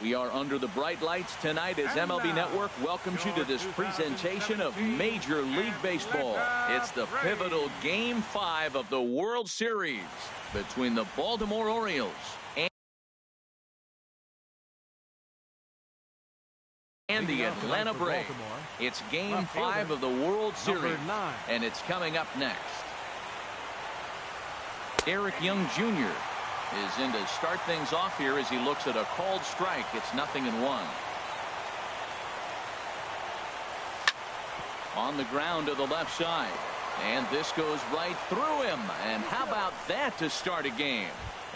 We are under the bright lights tonight as MLB Network welcomes you to this presentation of Major League Baseball. It's the pivotal Game 5 of the World Series between the Baltimore Orioles and the Atlanta Braves. It's Game 5 of the World Series, and it's coming up next. Eric Young Jr. is in to start things off here as he looks at a called strike. It's 0-1. On the ground to the left side, and this goes right through him. And how about that to start a game?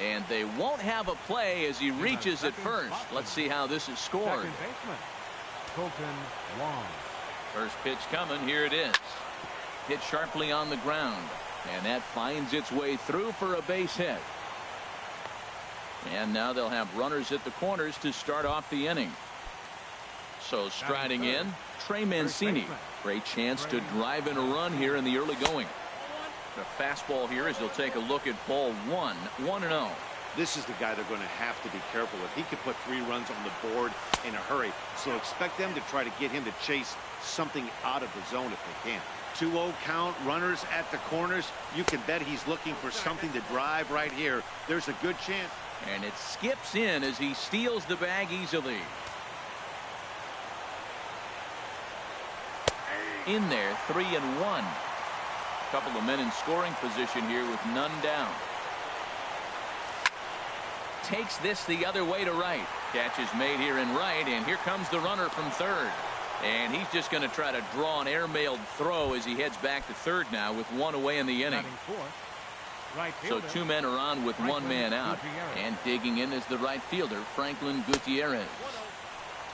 And they won't have a play as he reaches at first. Let's see how this is scored. First pitch coming. Here it is. Hit sharply on the ground, and that finds its way through for a base hit. And now they'll have runners at the corners to start off the inning. So striding in, Trey Mancini. Great chance to drive in a run here in the early going. The fastball here as they'll take a look at ball 1, 1-0. This is the guy they're going to have to be careful with. He could put 3 runs on the board in a hurry. So expect them to try to get him to chase something out of the zone if they can. 2-0 count, runners at the corners. You can bet he's looking for something to drive right here. There's a good chance. And it skips in as he steals the bag easily. In there, 3-1. Couple of men in scoring position here with none down. Takes this the other way to right. Catch is made here in right, and here comes the runner from third. And he's just going to try to draw an airmailed throw as he heads back to third now with 1 away in the inning. So 2 men are on with 1 man out, and digging in is the right fielder, Franklin Gutierrez.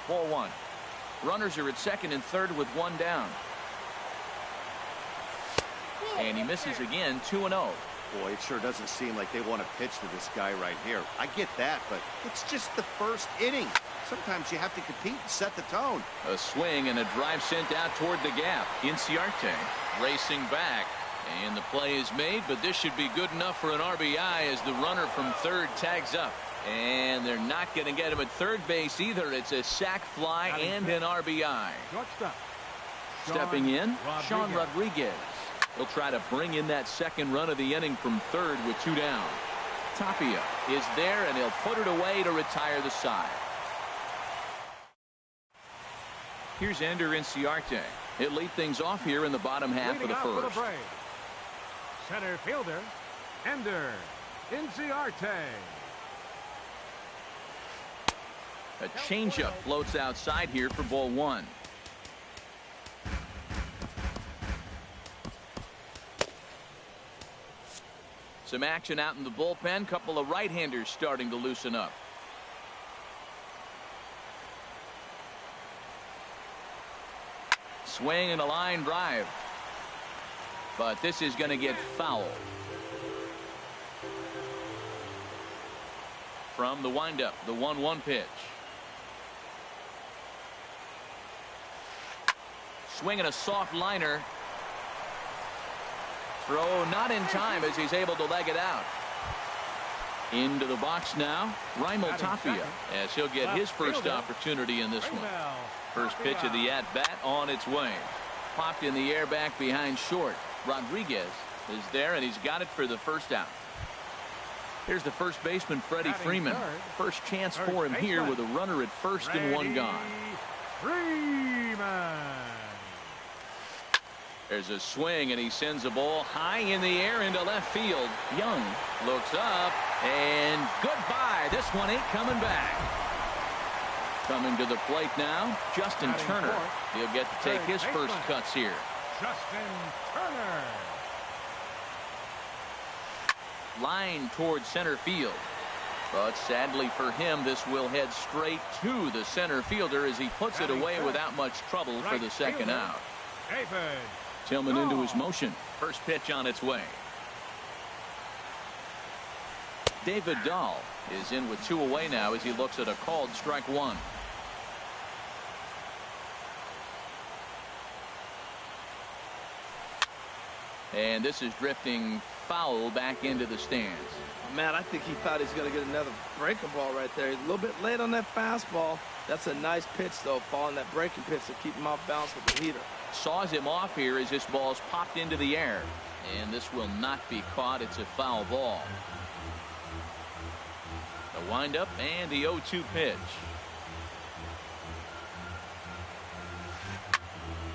Ball 1. Runners are at second and third with 1 down. And he misses again, 2-0. Boy, it sure doesn't seem like they want to pitch to this guy right here. I get that, but it's just the first inning. Sometimes you have to compete and set the tone. A swing and a drive sent out toward the gap. Inciarte racing back. And the play is made, but this should be good enough for an RBI as the runner from third tags up. And they're not going to get him at third base either. It's a sac fly and an RBI. Stepping in, Sean Rodriguez. He'll try to bring in that second run of the inning from third with 2 down. Tapia is there, and he'll put it away to retire the side. Here's Ender Inciarte. He'll lead things off here in the bottom half of the first. Center fielder, Ender Inciarte. A changeup floats outside here for ball 1. Some action out in the bullpen. Couple of right-handers starting to loosen up. Swing and a line drive. But this is going to get foul. From the windup, the 1-1 pitch. Swing and a soft liner. Throw not in time as he's able to leg it out. Into the box now, Raimel Tapia, as he'll get his first opportunity in this one. First pitch of the at-bat on its way. Popped in the air back behind short. Rodriguez is there, and he's got it for the first out. Here's the first baseman, Freddie Freeman. First chance for him here with a runner at first and 1 gone. Freeman. There's a swing, and he sends a ball high in the air into left field. Young looks up, and goodbye. This one ain't coming back. Coming to the plate now, Justin Turner. He'll get to take his first cuts here. Justin Turner. Line towards center field. But sadly for him, this will head straight to the center fielder as he puts it away without much trouble for the second out. Tillman into his motion. First pitch on its way. David Dahl is in with 2 away now as he looks at a called strike 1. And this is drifting foul back into the stands. Man, I think he thought he's going to get another breaking ball right there. He's a little bit late on that fastball. That's a nice pitch, though, following that breaking pitch to keep him off balance with the heater. Saws him off here as this ball's popped into the air. And this will not be caught. It's a foul ball. The windup and the 0-2 pitch.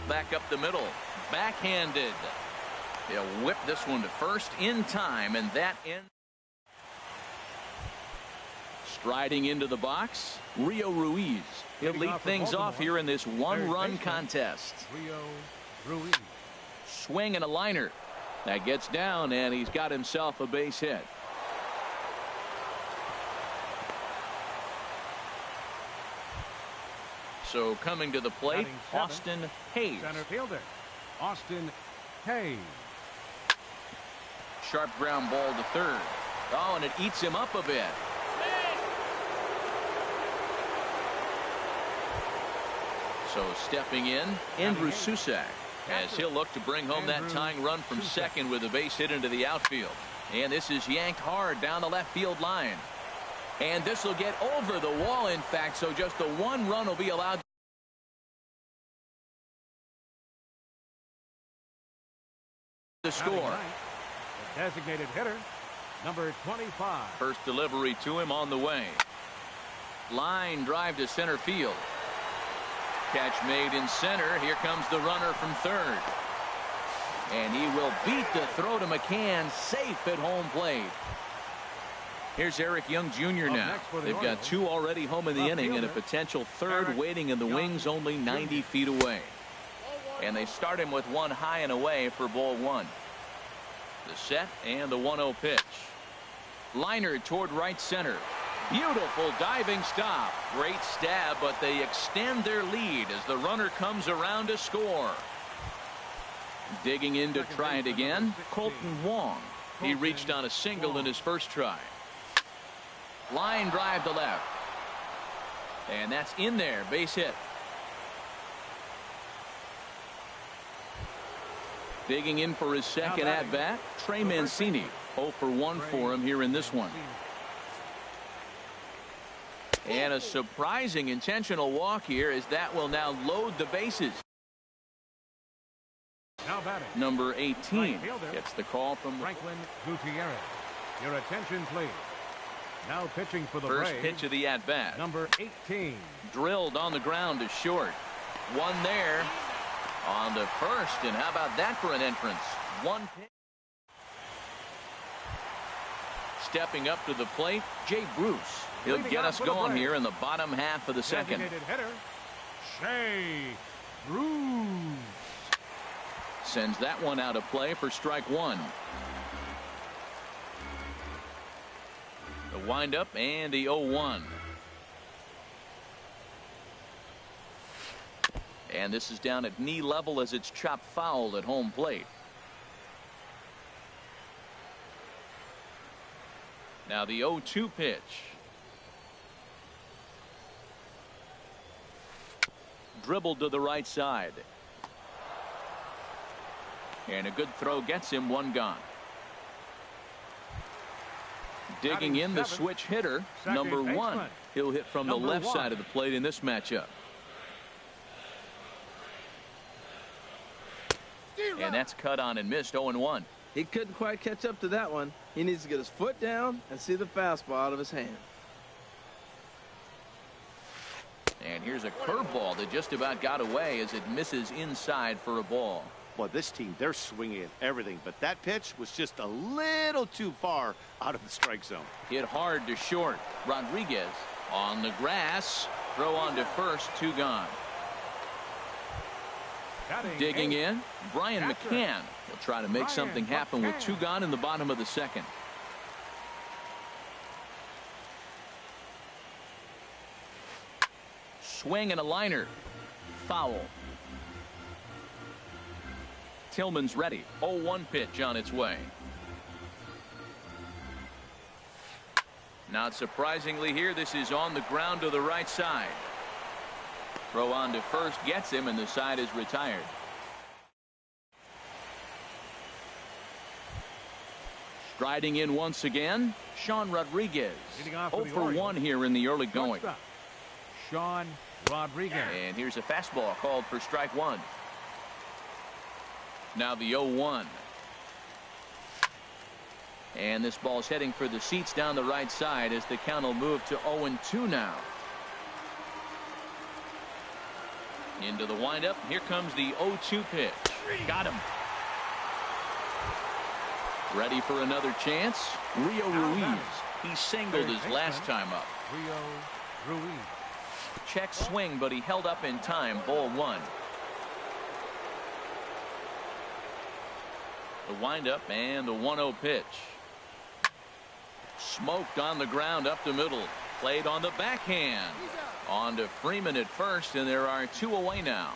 Back up the middle. Backhanded. He'll whip this one to first in time, and that ends. Striding into the box, Rio Ruiz. He'll lead things off here in this one-run contest. Rio Ruiz. Swing and a liner. That gets down, and he's got himself a base hit. So coming to the plate, Austin Hayes. Center fielder, Austin Hayes. Sharp ground ball to third. Oh, and it eats him up a bit. So stepping in, Andrew Susak, as he'll look to bring home that tying run from second with a base hit into the outfield. And this is yanked hard down the left field line. And this will get over the wall, in fact, so just the one run will be allowed to score. The designated hitter, number 25. First delivery to him on the way. Line drive to center field. Catch made in center. Here comes the runner from third. And he will beat the throw to McCann, safe at home plate. Here's Eric Young Jr. now. They've got two already home in the inning and a potential third waiting in the wings only 90 feet away. And they start him with one high and away for ball one. The set and the 1-0 pitch. Liner toward right center. Beautiful diving stop. Great stab, but they extend their lead as the runner comes around to score. Digging in to try it again, Colton Wong. He reached on a single in his first try. Line drive to left. And that's in there. Base hit. Digging in for his second at-bat, Trey Mancini. 0 for 1 for him here in this one. And a surprising intentional walk here as that will now load the bases. Number 18 gets the call from Franklin Gutierrez. Your attention, please. Now pitching for the first Braves, pitch of the at-bat. number 18. Drilled on the ground to short. One there on the first, and how about that for an entrance? One pitch. Stepping up to the plate, Jay Bruce. He'll get us going here in the bottom half of the second. Hitter, Jay Bruce. Sends that one out of play for strike one. The windup and the 0-1. And this is down at knee level as it's chopped foul at home plate. Now the 0-2 pitch. Dribbled to the right side. And a good throw gets him one gone. Digging in the switch hitter, number 1. He'll hit from the left side of the plate in this matchup. And that's cut on and missed. 0-1. He couldn't quite catch up to that one. He needs to get his foot down and see the fastball out of his hand. And here's a curveball that just about got away as it misses inside for a ball. Well, this team, they're swinging at everything, but that pitch was just a little too far out of the strike zone. Hit hard to short. Rodriguez on the grass. Throw on to first. 2 gone. Digging in, Brian McCann will try to make something happen with 2 gone in the bottom of the second. Swing and a liner. Foul. Tillman's ready. 0-1 pitch on its way. Not surprisingly here, this is on the ground to the right side. Throw on to first gets him, and the side is retired. Striding in once again, Sean Rodriguez. Leading off 0 the for Orioles, 1 here in the early going. shortstop, Sean Rodriguez. And here's a fastball called for strike one. Now the 0-1. And this ball's heading for the seats down the right side as the count will move to 0-2 now. Into the windup. Here comes the 0-2 pitch. Got him. Ready for another chance. Rio Ruiz. He singled his last time up. Rio Ruiz. Check swing, but he held up in time. Ball one. The windup and the 1-0 pitch. Smoked on the ground up the middle. Played on the backhand. On to Freeman at first, and there are 2 away now.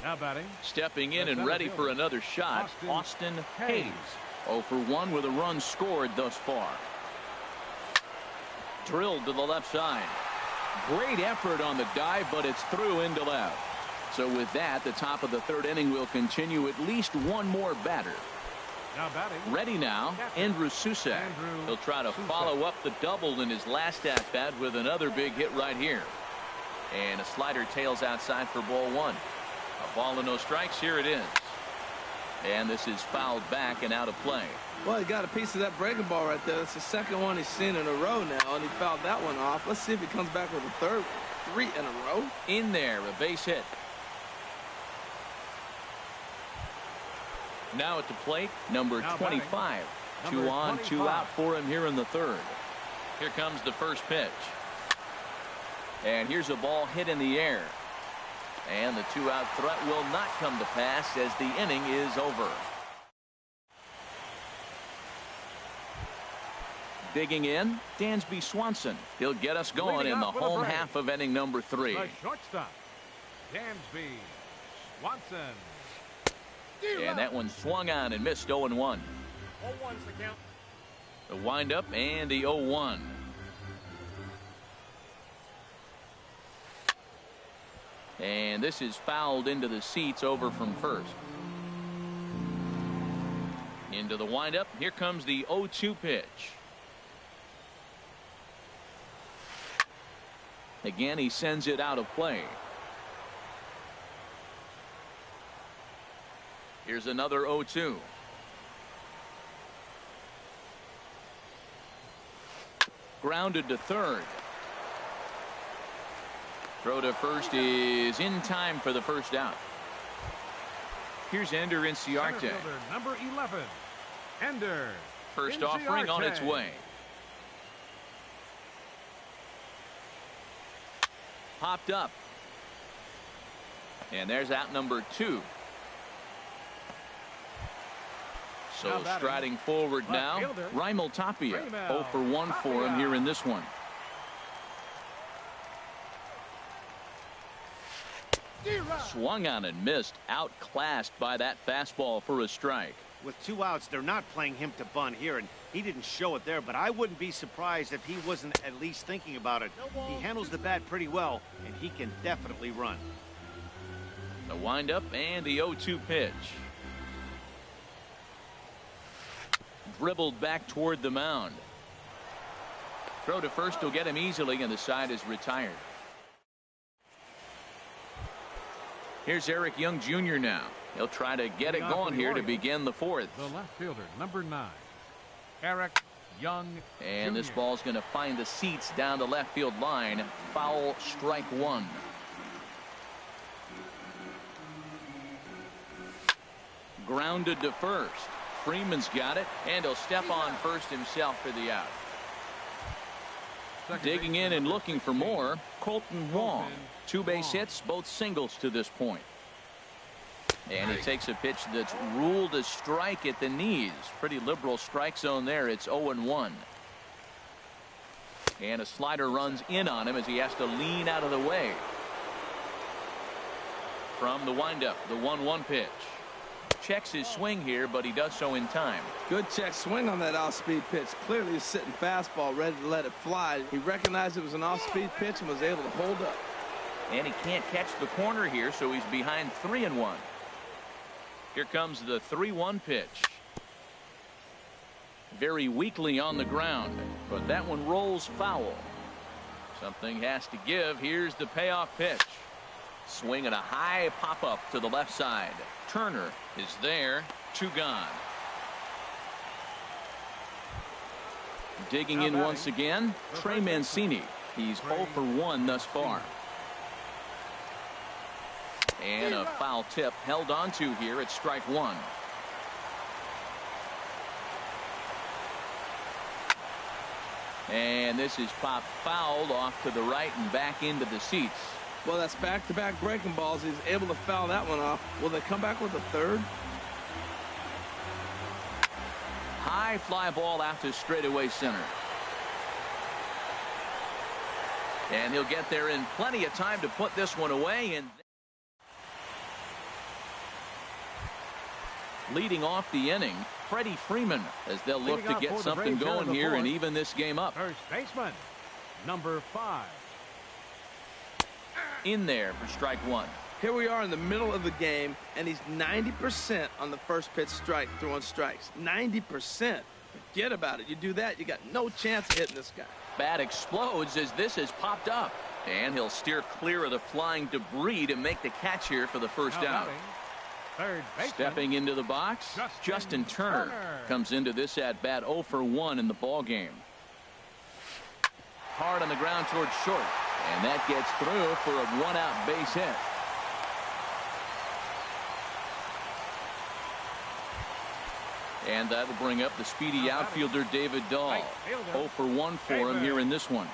Now batting. Stepping in and ready for another shot, Austin Hayes. 0 for 1 with a run scored thus far. Drilled to the left side. Great effort on the dive, but it's through into left. So with that, the top of the third inning will continue. At least one more batter. Now batting. Ready now, Andrew Susak. He'll try to follow up the double in his last at-bat with another big hit right here. And a slider tails outside for ball one. A ball and no strikes. Here it is. And this is fouled back and out of play. Well, he got a piece of that breaking ball right there. It's the second one he's seen in a row now, and he fouled that one off. Let's see if he comes back with a third, 3 in a row. In there, a base hit. Now at the plate, number 25. 2 on, 2 out for him here in the third. Here comes the first pitch. And here's a ball hit in the air. And the 2-out threat will not come to pass as the inning is over. Digging in, Dansby Swanson. He'll get us going in the home half of inning number 3. The shortstop, Dansby Swanson. And that one swung on and missed. 0-1. 0-1's the count. The windup and the 0-1. And this is fouled into the seats over from first. Into the windup. Here comes the 0-2 pitch. Again, he sends it out of play. Here's another 0-2. Grounded to third. Throw to first is in time for the first out. Here's Ender Inciarte. Center fielder, number 11, Ender. First offering on its way. Popped up. And there's out number 2. So striding forward now, Raimel Tapia. 0 for 1 for him here in this one. Swung on and missed. Outclassed by that fastball for a strike. With 2 outs, they're not playing him to bunt here, and he didn't show it there, but I wouldn't be surprised if he wasn't at least thinking about it. He handles the bat pretty well, and he can definitely run. The windup and the 0-2 pitch. Dribbled back toward the mound. Throw to first will get him easily, and the side is retired. Here's Eric Young Jr. now. He'll try to get it going here to begin the fourth. The left fielder, number 9, Eric Young And Jr. this ball's going to find the seats down the left field line. Foul, strike 1. Grounded to first. Freeman's got it, and he'll step on first himself for the out. Digging in and looking for more, Colton Wong. 2 base hits, both singles to this point. And he takes a pitch that's ruled a strike at the knees. Pretty liberal strike zone there. It's 0-1. And a slider runs in on him as he has to lean out of the way. From the windup, the 1-1 pitch. Checks his swing here, but he does so in time. Good check swing on that off-speed pitch. Clearly a sitting fastball ready to let it fly. He recognized it was an off-speed pitch and was able to hold up. And he can't catch the corner here, so he's behind 3-1. Here comes the 3-1 pitch. very weakly on the ground, but that one rolls foul. Something has to give. Here's the payoff pitch. Swing and a high pop-up to the left side. Turner is there. 2 gone. Digging in once again, Trey Mancini. He's 0 for 1 thus far. And a foul tip held onto here at strike 1. And this is popped fouled off to the right and back into the seats. Well, that's back-to-back breaking balls. He's able to foul that one off. Will they come back with a third? High fly ball out to straightaway center. And he'll get there in plenty of time to put this one away. And leading off the inning, Freddie Freeman, as they'll look to get something going here and even this game up. First baseman, number 5. In there for strike 1. Here we are in the middle of the game, and he's 90% on the first pitch strike, throwing strikes. 90%. Forget about it. You do that, you got no chance of hitting this guy. Bat explodes as this has popped up. And he'll steer clear of the flying debris to make the catch here for the first out. Third baseman, stepping into the box, Justin Turner comes into this at bat 0 for 1 in the ball game. Hard on the ground towards short, and that gets through for a 1-out base hit. And that'll bring up the speedy outfielder David Dahl. 0 for 1 for him here in this one.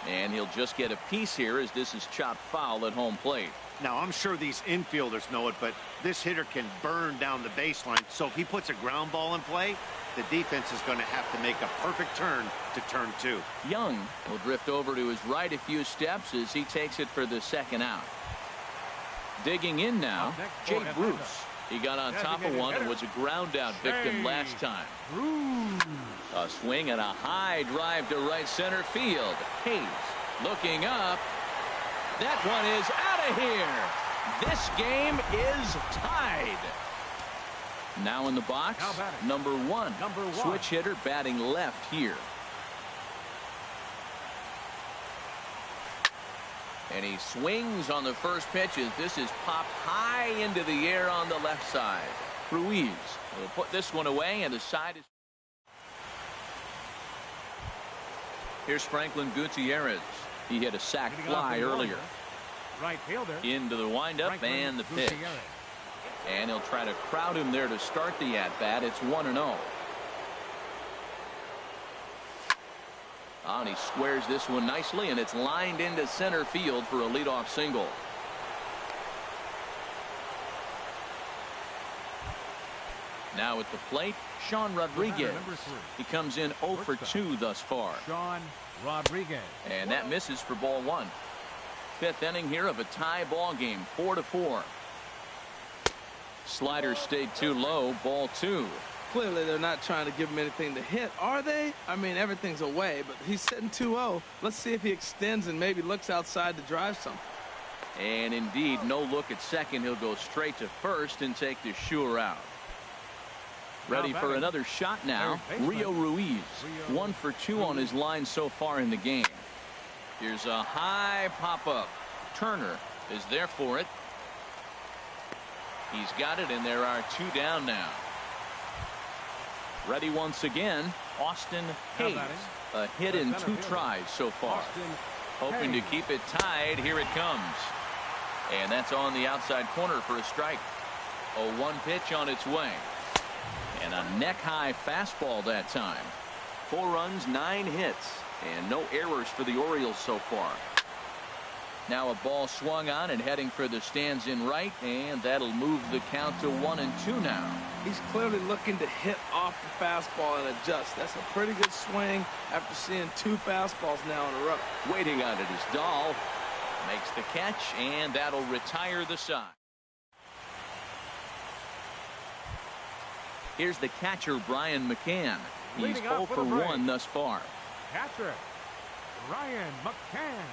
And he'll just get a piece here as this is chopped foul at home plate. Now, I'm sure these infielders know it, but this hitter can burn down the baseline. So if he puts a ground ball in play, the defense is going to have to make a perfect turn to turn 2. Young will drift over to his right a few steps as he takes it for the second out. Digging in now, Jay Bruce. He got on top of one and was a ground out victim last time. A swing and a high drive to right center field. Hayes looking up. That one is out of here. This game is tied. Now in the box, number 1. Switch hitter batting left here. And he swings on the first pitch as this is popped high into the air on the left side. Ruiz will put this one away, and the side is. Here's Franklin Gutierrez. He hit a sac fly earlier. Right fielder. Into the windup and the pitch. And he'll try to crowd him there to start the at-bat. It's 1-0. And he squares this one nicely, and it's lined into center field for a leadoff single. Now at the plate, Sean Rodriguez. He comes in 0 for 2 thus far. Sean Rodriguez. And that misses for ball 1. 5th inning here of a tie ball game, 4-4. Slider stayed too low, ball 2. Clearly they're not trying to give him anything to hit, are they? I mean, everything's away, but he's sitting 2-0. Let's see if he extends and maybe looks outside to drive something. And indeed, no look at second. He'll go straight to first and take the sure out. Ready for another shot now. Rio Ruiz, 1 for 2 on his line so far in the game. Here's a high pop-up. Turner is there for it. He's got it, and there are 2 down now. Ready once again, Austin Hayes. A hit in 2 tries so far. Hoping to keep it tied. Here it comes. And that's on the outside corner for a strike. A 1 pitch on its way. And a neck-high fastball that time. 4 runs, 9 hits, and no errors for the Orioles so far. Now a ball swung on and heading for the stands in right, and that'll move the count to 1-2 now. He's clearly looking to hit off the fastball and adjust. That's a pretty good swing after seeing 2 fastballs now in a row. Waiting on it is Dahl. Makes the catch, and that'll retire the side. Here's the catcher, Brian McCann. He's 0 for 1 thus far. Catcher, Brian McCann.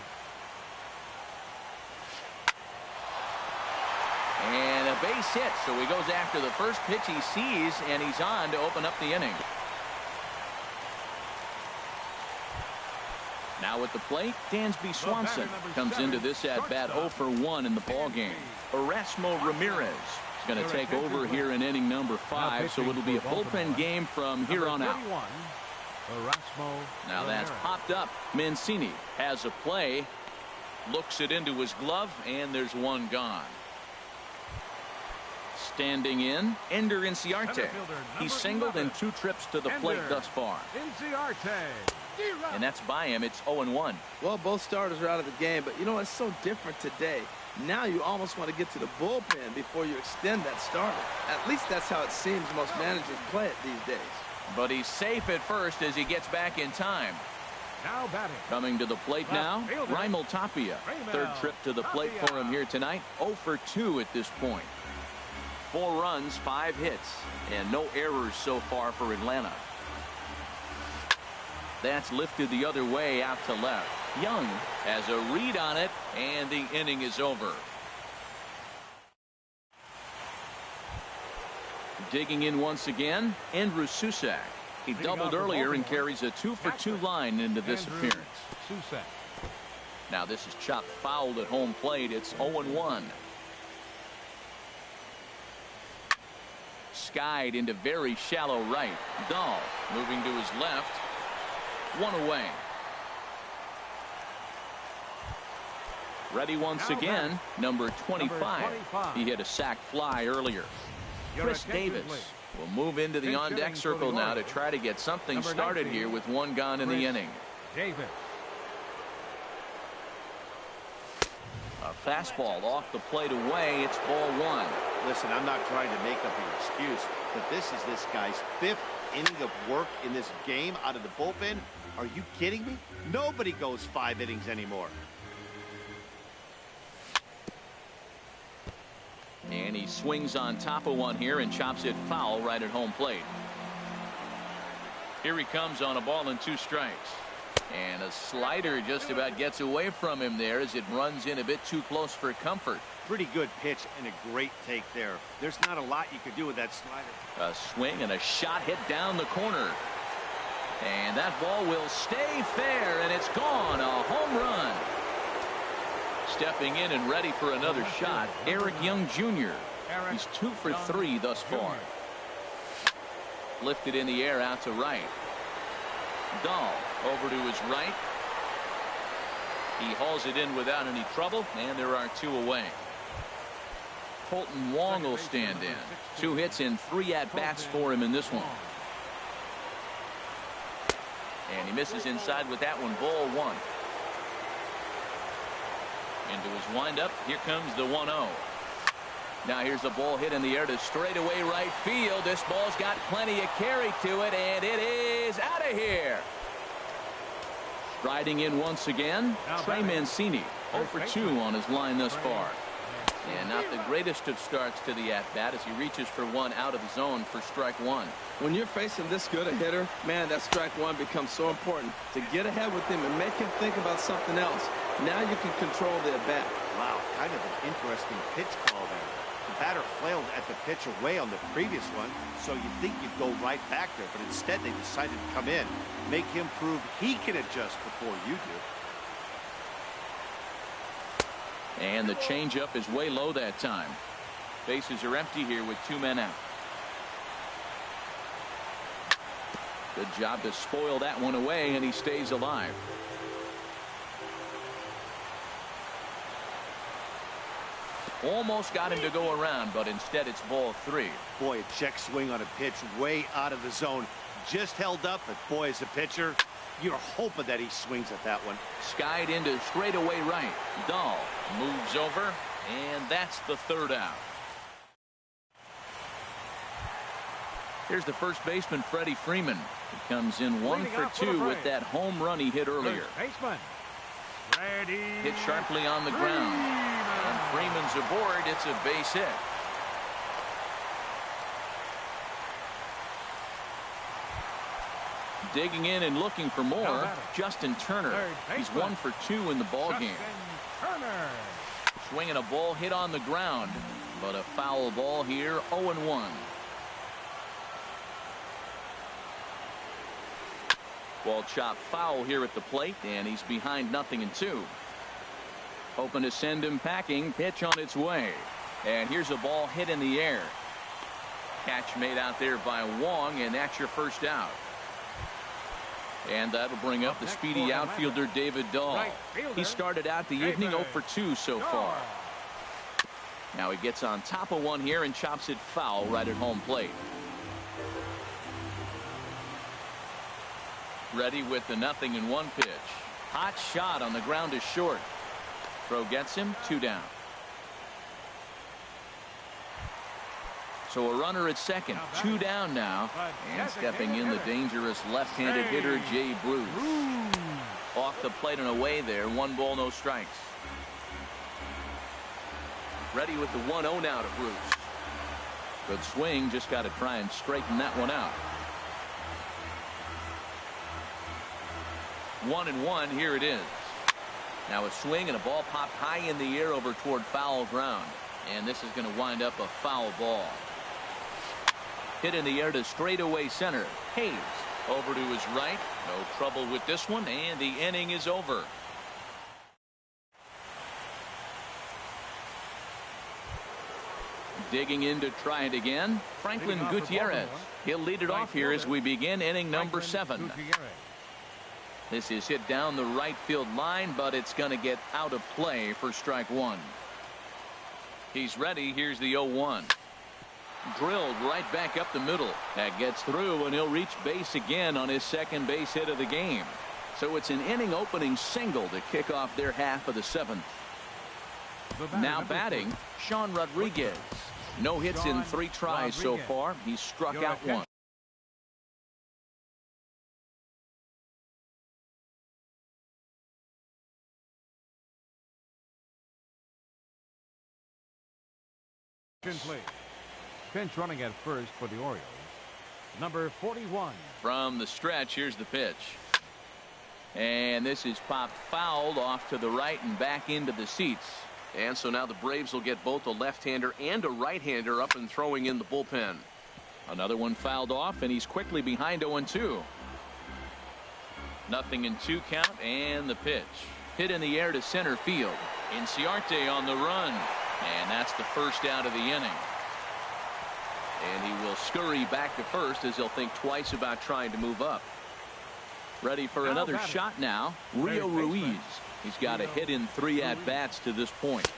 And a base hit, so he goes after the first pitch he sees, and he's on to open up the inning. Now at the plate, Dansby Swanson comes into this at-bat 0 for 1 in the ballgame. Erasmo Ramirez is going to take over here in inning number 5, so it'll be a bullpen game from here on out. Now that's popped up. Mancini has a play, looks it into his glove, and there's one gone. Standing in, Ender Inciarte. He's singled in 2 trips to the plate thus far. And that's by him. It's 0-1. Well, both starters are out of the game, but you know, it's so different today. Now you almost want to get to the bullpen before you extend that starter. At least that's how it seems most managers play it these days. But he's safe at first as he gets back in time. Now batting. Coming to the plate now, Raimel Tapia. Third trip to the plate for him here tonight. 0 for 2 at this point. 4 runs, 5 hits, and no errors so far for Atlanta. That's lifted the other way out to left. Young has a read on it, and the inning is over. Digging in once again, Andrew Susac. He doubled earlier and carries a 2 for 2 line into this appearance. Now this is chopped foul at home plate. It's 0-1. Skied into very shallow right. Dahl moving to his left. 1 away. Ready once again, number 25. He hit a sac fly earlier. Chris Davis will move into the on-deck circle now to try to get something started here with 1 gone in the inning. Davis. A fastball off the plate away. It's ball 1. Listen, I'm not trying to make up an excuse, but this is this guy's 5th inning of work in this game out of the bullpen. Are you kidding me? Nobody goes 5 innings anymore. And he swings on top of one here and chops it foul right at home plate. Here he comes on a ball and 2 strikes. And a slider just about gets away from him there as it runs in a bit too close for comfort. Pretty good pitch and a great take there. There's not a lot you could do with that slider. A swing and a shot hit down the corner. And that ball will stay fair, and it's gone. A home run. Stepping in and ready for another shot, Eric Young Jr. He's 2 for 3 thus far. Lifted in the air out to right. Dahl over to his right. He hauls it in without any trouble, and there are 2 away. Colton Wong will stand in. 2 hits and 3 at-bats for him in this one. And he misses inside with that one. Ball 1. Into his windup. Here comes the 1-0. Now here's a ball hit in the air to straightaway right field. This ball's got plenty of carry to it, and it is out of here. Striding in once again, Trey Mancini. 0 for 2 on his line thus far. And not the greatest of starts to the at-bat as he reaches for one out of the zone for strike 1. When you're facing this good a hitter, man, that strike 1 becomes so important to get ahead with him and make him think about something else. Now you can control the at-bat. Wow, kind of an interesting pitch call there. The batter flailed at the pitch away on the previous one, so you'd think you'd go right back there, but instead they decided to come in, make him prove he can adjust before you do. And the changeup is way low that time. Bases are empty here with 2 men out. Good job to spoil that one away, and he stays alive. Almost got him to go around, but instead it's ball 3. Boy, a check swing on a pitch way out of the zone. Just held up, but boy, as a pitcher, you're hoping that he swings at that one. Skied into straightaway right. Dahl moves over, and that's the 3rd out. Here's the first baseman, Freddie Freeman. He comes in 1 for 2 with that home run he hit earlier. Hit sharply on the ground. And Freeman's aboard. It's a base hit. Digging in and looking for more, Justin Turner. He's 1 for 2 in the ball game. Swinging a ball hit on the ground. But a foul ball here, 0-1. Ball chop foul here at the plate, and he's behind 0-2. Hoping to send him packing. Pitch on its way. And here's a ball hit in the air. Catch made out there by Wong, and that's your first out. And that'll bring up the speedy outfielder David Dahl. He started out the evening 0 for 2 so far. Now he gets on top of one here and chops it foul right at home plate. Ready with the 0-1 pitch. Hot shot on the ground is short. Throw gets him, 2 down. So a runner at second, 2 down now. And stepping in the dangerous left-handed hitter Jay Bruce. Off the plate and away there, 1 ball, no strikes. Ready with the 1-0 now to Bruce. Good swing, just got to try and straighten that one out. 1-1, here it is. Now a swing and a ball popped high in the air over toward foul ground. And this is going to wind up a foul ball. Hit in the air to straightaway center. Hayes over to his right. No trouble with this one, and the inning is over. Digging in to try it again, Franklin Gutierrez. He'll lead it off here as we begin inning number 7. This is hit down the right field line, but it's going to get out of play for strike 1. He's ready. Here's the 0-1. Drilled right back up the middle. That gets through, and he'll reach base again on his second base hit of the game. So it's an inning opening single to kick off their half of the 7th. Now batting, Sean Rodriguez. No hits in 3 tries so far. He's struck out 1. Pinch running at first for the Orioles. Number 41. From the stretch, here's the pitch. And this is popped fouled off to the right and back into the seats. And so now the Braves will get both a left-hander and a right-hander up and throwing in the bullpen. Another one fouled off, and he's quickly behind 0-2. 0-2 count, and the pitch. Hit in the air to center field. Inciarte on the run. And that's the first out of the inning. And he will scurry back to first as he'll think twice about trying to move up. Ready for another shot now. Rio Ruiz. He's got a hit in 3 at-bats to this point.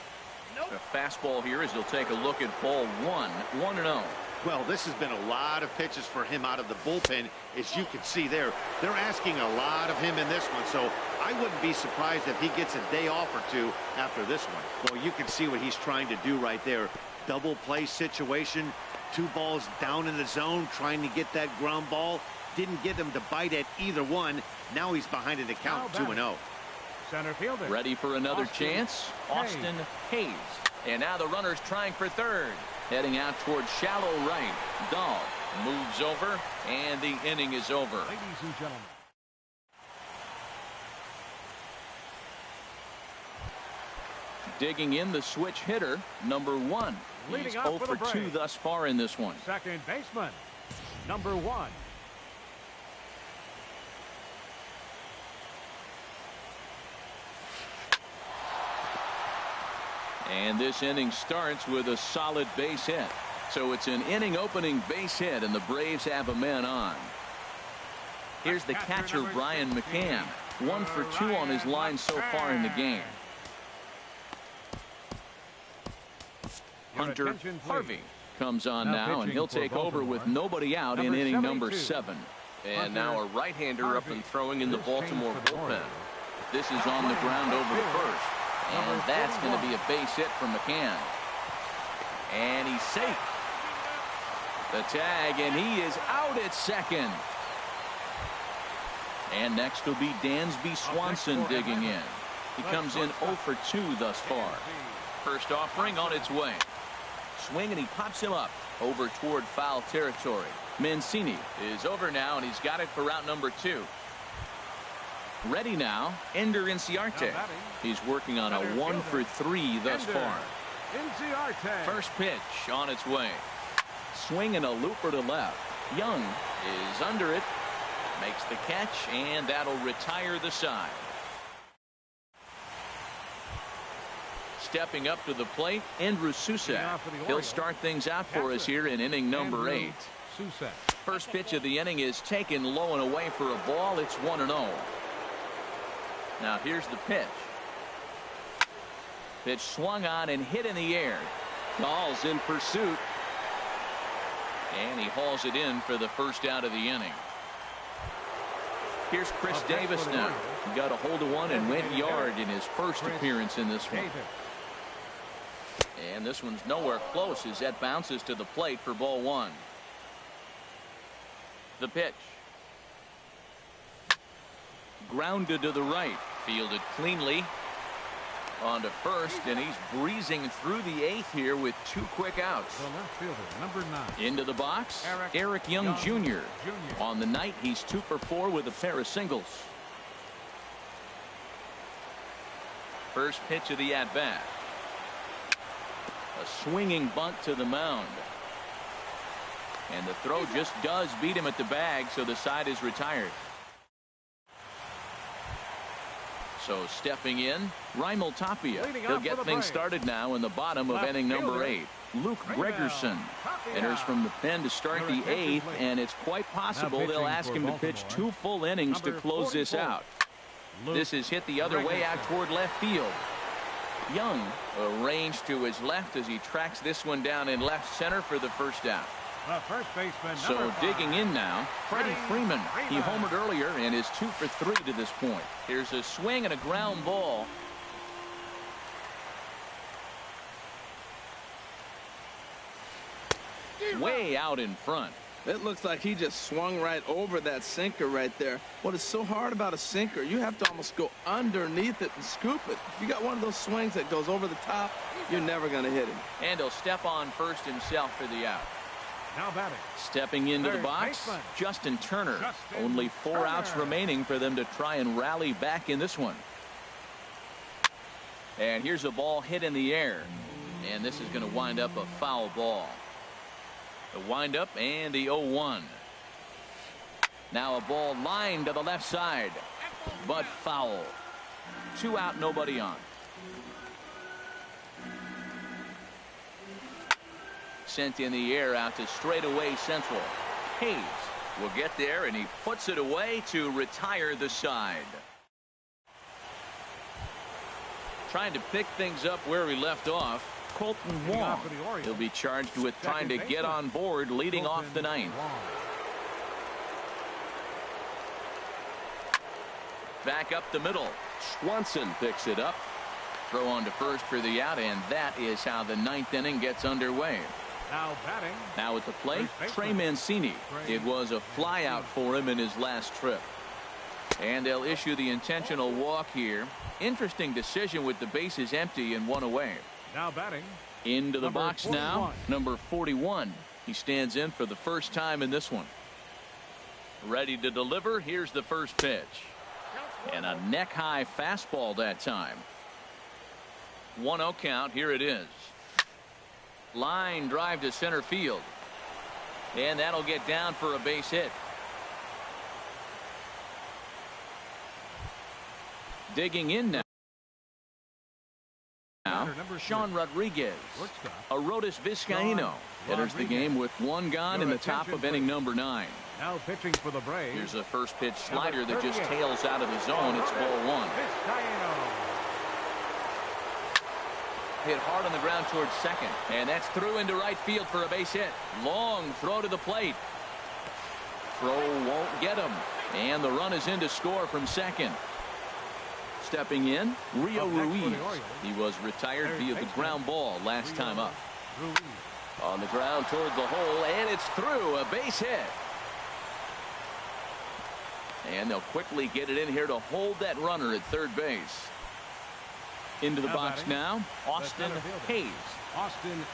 A fastball here as he'll take a look at ball 1. 1-0. Well, this has been a lot of pitches for him out of the bullpen. As you can see there, they're asking a lot of him in this one. So I wouldn't be surprised if he gets a day off or 2 after this one. Well, you can see what he's trying to do right there. Double play situation. 2 balls down in the zone, trying to get that ground ball. Didn't get him to bite at either one. Now he's behind in the count, 2-0. Center fielder. Ready for another chance. Austin Hayes. And now the runner's trying for third. Heading out towards shallow right. Dahl moves over, and the inning is over. Ladies and gentlemen. Digging in the switch hitter, number 1. He's 0 for 2 thus far in this one. Second baseman, number 1. And this inning starts with a solid base hit. So it's an inning opening base hit, and the Braves have a man on. Here's the catcher, Brian McCann. 1 for 2 on his line so far in the game. Hunter Harvey comes on now, and he'll take over with nobody out in inning number 7. And now a right-hander up and throwing in the Baltimore bullpen. This is on the ground over to first. And that's going to be a base hit from McCann. And he's safe. The tag, and he is out at second. And next will be Dansby Swanson digging in. He comes in 0 for 2 thus far. First offering on its way. Swing, and he pops him up over toward foul territory. Mancini is over now, and he's got it for route number 2. Ready now, Ender Inciarte. He's working on a 1 for 3 thus far. First pitch on its way. Swing and a looper to left. Young is under it. Makes the catch, and that'll retire the side. Stepping up to the plate, Andrew Susak. He'll start things out for us here in inning number 8. First pitch of the inning is taken low and away for a ball. It's 1-0. Now here's the pitch. Pitch swung on and hit in the air. Ball's in pursuit. And he hauls it in for the first out of the inning. Here's Chris Davis now. He got a hold of one and went yard in his first appearance in this one. And this one's nowhere close as that bounces to the plate for ball 1. The pitch. Grounded to the right. Fielded cleanly. On to first, and he's breezing through the 8th here with 2 quick outs. The left fielder, number 9. Into the box, Eric Young Jr. On the night, he's 2 for 4 with a pair of singles. First pitch of the at-bat. A swinging bunt to the mound. And the throw just does beat him at the bag, so the side is retired. So stepping in, Raimel Tapia. He'll get things started now in the bottom of inning number 8. Luke Gregerson enters from the pen to start the 8th, and it's quite possible they'll ask him to pitch 2 full innings to close this out. This is hit the other way out toward left field. Young arranged to his left as he tracks this one down in left center for the first out. The first baseman, so digging in now, Freddie Freeman. He homered earlier and is 2 for 3 to this point. Here's a swing and a ground ball. Way out in front. It looks like he just swung right over that sinker right there. What is so hard about a sinker, you have to almost go underneath it and scoop it. If you got one of those swings that goes over the top, you're never going to hit him. And he'll step on first himself for the out. Now batting. Stepping into the box, Justin Turner. Only 4 outs remaining for them to try and rally back in this one. And here's a ball hit in the air. And this is going to wind up a foul ball. The windup and the 0-1. Now a ball lined to the left side, but foul. 2 out, nobody on. Sent in the air out to straightaway central. Hayes will get there, and he puts it away to retire the side. Trying to pick things up where we left off. Colton Wong. He'll be charged with trying to get on board leading off the 9th. Back up the middle. Swanson picks it up. Throw on to first for the out, and that is how the 9th inning gets underway. Now batting. Now at the plate, Trey Mancini. It was a fly out for him in his last trip. And they'll issue the intentional walk here. Interesting decision with the bases empty and 1 away. Now batting. Into the box 41. Now, number 41. He stands in for the first time in this one. Ready to deliver. Here's the first pitch. And a neck-high fastball that time. 1-0 count. Here it is. Line drive to center field. And that'll get down for a base hit. Digging in now. Sean Rodriguez. Arodys Vizcaíno enters the game with 1 gone in the top of inning number 9. Now pitching for the Braves. Here's a first pitch slider that just tails out of the zone. It's ball 1. Hit hard on the ground towards second, and that's through into right field for a base hit. Long throw to the plate. Throw won't get him, and the run is in to score from second. Stepping in, Rio Ruiz. He was retired via the ground ball last time up. On the ground toward the hole, and it's through. A base hit. And they'll quickly get it in here to hold that runner at third base. Into the box now, Austin Hayes. Austin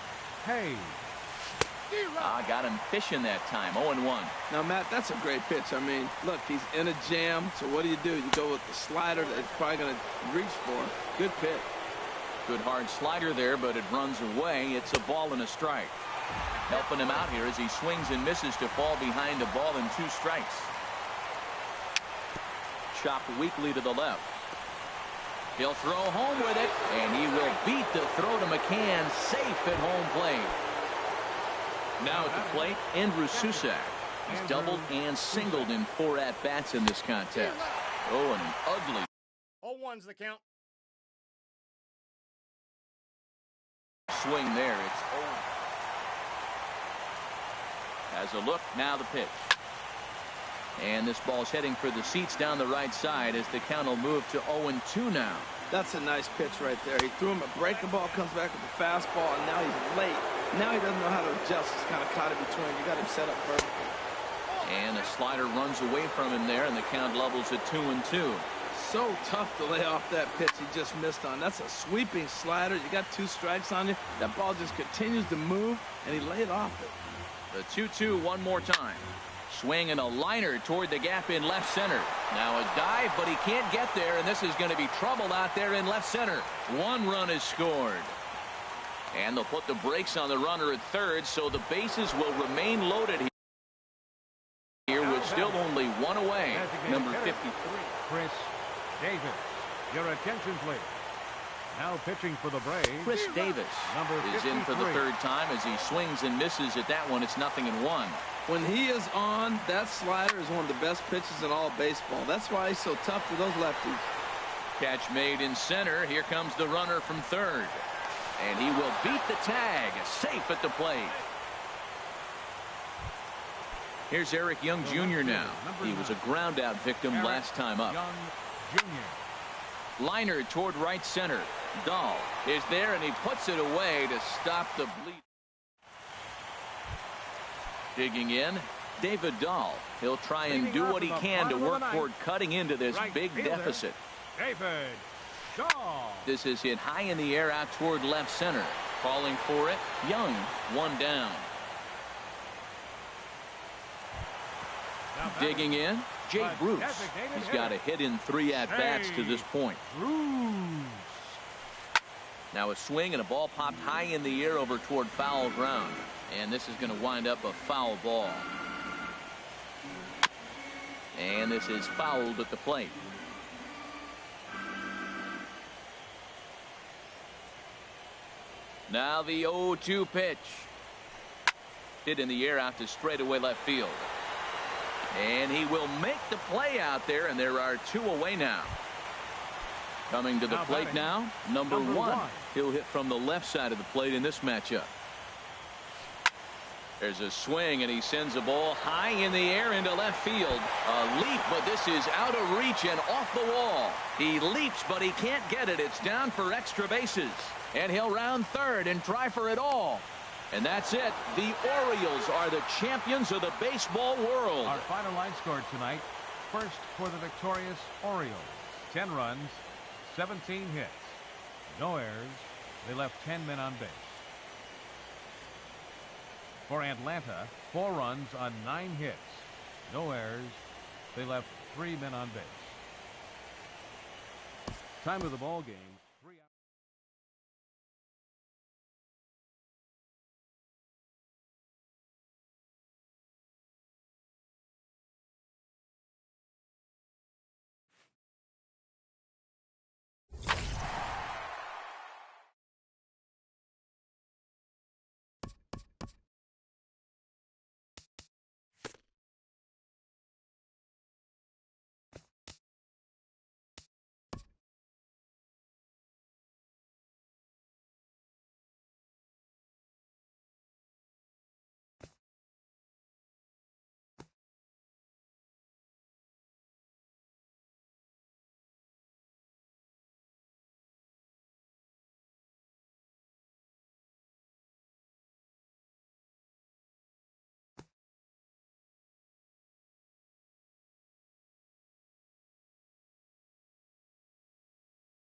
Hayes. Got him fishing that time. 0-1. Now, Matt, that's a great pitch. I mean, look, he's in a jam. So what do? You go with the slider that he's probably going to reach for. Good pitch. Good hard slider there, but it runs away. It's a ball and a strike. Helping him out here as he swings and misses to fall behind a ball and 2 strikes. Chopped weakly to the left. He'll throw home with it, and he will beat the throw to McCann, safe at home plate. Now at the plate, Andrew Susak. He's doubled and singled in 4 at-bats in this contest. Oh, and an ugly 0-1's the count. swing there. It's 0. As a look, now the pitch. And this ball's heading for the seats down the right side as the count will move to 0-2 now. That's a nice pitch right there. He threw him a breaking ball, comes back with a fastball, and now he's late. Now he doesn't know how to adjust. He's kind of caught in between. You got him set up perfectly. And the slider runs away from him there, and the count levels at 2-2. So tough to lay off that pitch he just missed on. That's a sweeping slider. You got 2 strikes on you. That ball just continues to move, and he laid off it. The 2-2 one more time. Swing and a liner toward the gap in left center. Now a dive, but he can't get there, and this is going to be trouble out there in left center. 1 run is scored. And they'll put the brakes on the runner at third, so the bases will remain loaded here with still only 1 away. Number 53. Chris Davis. Your attention, please. Now pitching for the Braves. Chris Davis is in for the 3rd time as he swings and misses at that one. It's 0-1. When he is on, that slider is one of the best pitches in all of baseball. That's why he's so tough to those lefties. Catch made in center. Here comes the runner from third. And he will beat the tag. Safe at the plate. Here's Eric Young Jr. now. He was a ground out victim last time up. Young Jr. Liner toward right center. Dahl is there, and he puts it away to stop the bleed. Digging in, David Dahl. He'll try and do what he can to work toward cutting into this big deficit. David Dahl. This is hit high in the air out toward left center. Calling for it, Young, 1 down. Digging in, Jay Bruce. He's got a hit in 3 at-bats to this point. Now a swing and a ball popped high in the air over toward foul ground. And this is going to wind up a foul ball. And this is fouled at the plate. Now the 0-2 pitch. Hit in the air out to straightaway left field. And he will make the play out there, and there are 2 away now. Coming to the plate now, number 1. He'll hit from the left side of the plate in this matchup. There's a swing, and he sends a ball high in the air into left field. A leap, but this is out of reach and off the wall. He leaps, but he can't get it. It's down for extra bases. And he'll round third and try for it all. And that's it. The Orioles are the champions of the baseball world. Our final line score tonight. First for the victorious Orioles. 10 runs, 17 hits. No errors. They left 10 men on base. For Atlanta, 4 runs on 9 hits. No errors. They left 3 men on base. Time of the ball game.